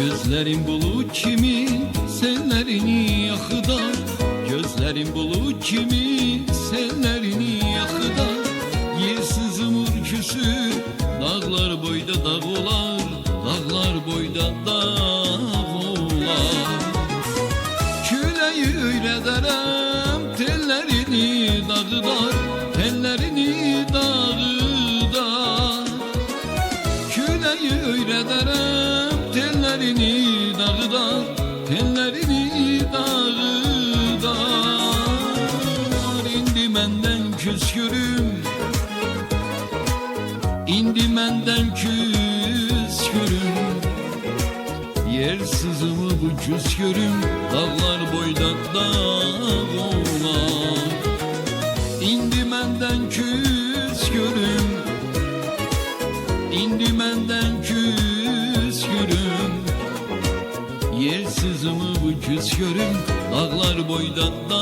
Gözlerim bulut kimi sellerini yakıdar, gözlerim bulut kimi sellerini yakıdar. Yersiz ürküsü dağlar boyda dağ olar, dağlar boyda dağ olar. Küleyi öyrederem tellerini dağıdar, tellerini dağıdar. Küleyi öyrederem tellerini dağıdar, tellerini dağıdar. İndi menden küskürüm, indi menden küskürüm. Yersizimi bu küskürüm, dağlar boyda dağ olar. İndi menden küskürüm, indi menden küskürüm. Yersizimi bu küskürüm, dağlar boyda dağ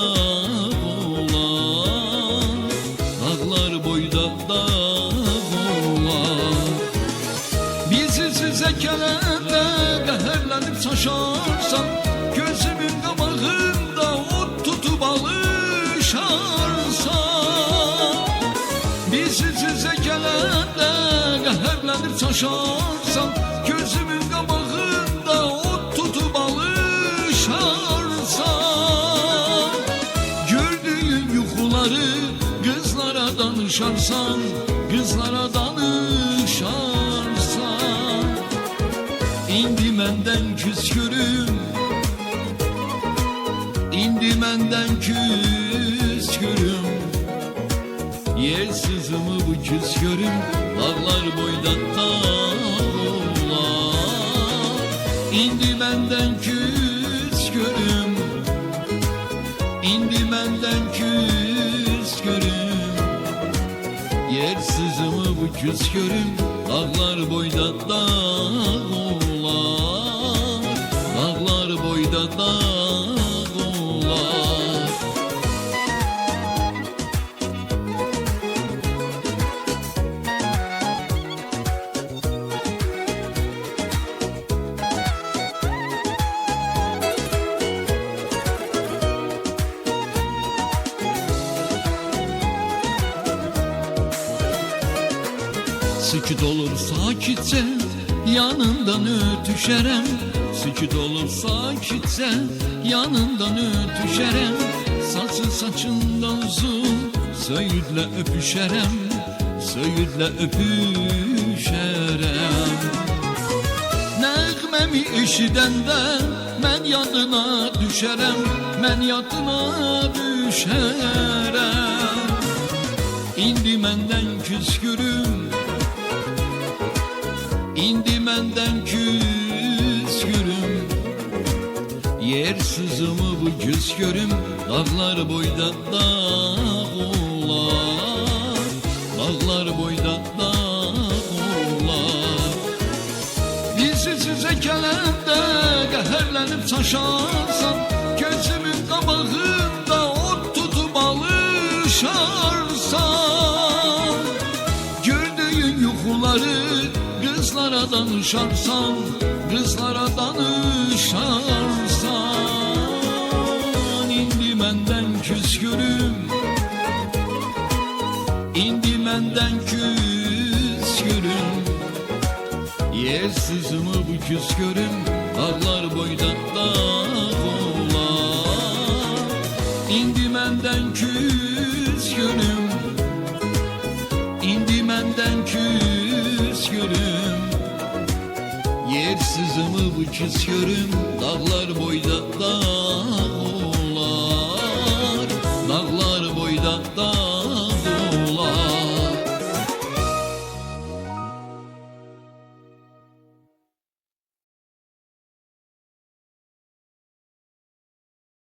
olar, dağlar boyda dağ olar. Bizi size kelende qəhərlənib saşarsam, gözümün qabağında ot tutup alışarsam. Bizi size kelende qəhərlənib saşarsam, gözümün qabağında ot tutup alışarsam. Gördüğün yuxuları kızlara danışarsan, kızlara danışarsan. İndi menden küskürüm, indi menden küskürüm. Yersizimi bu küskürüm, dağlar boyda dağ olar. İndi menden küskürüm, indi menden küskürüm. Yersizimi bu küskürüm, dağlar boyda dağ olar, dağlar boyda dağ olar. Sükut olur sakitçe, yanından ötüşerem. Sükut olur sakitçe, yanından ötüşerem. Saçı saçından uzun, söğütle öpüşerem, söğütle öpüşerem. Nəğmemi eşidəndə mən yadına düşərəm, mən yadına düşərəm. İndi məndən küskürüm, indi menden küskürüm. Yersizimi bu küskürüm, dağlar boyda dağ olar, dağlar boyda dağ olar. Bizi size kelende qəhərlənib saşarsam, gözümün qabağında ot tutup alışarsam. Gördüğün yuxuları kızlara danışarsan, kızlara danışarsan. İndi menden küskürüm, indi menden küskürüm. Yersizimi bu küskürüm, dağlar boyda dağ olar. İndi menden küskürüm, indi menden küskürüm. Yersizimi bu küskürüm, dağlar boyda dağ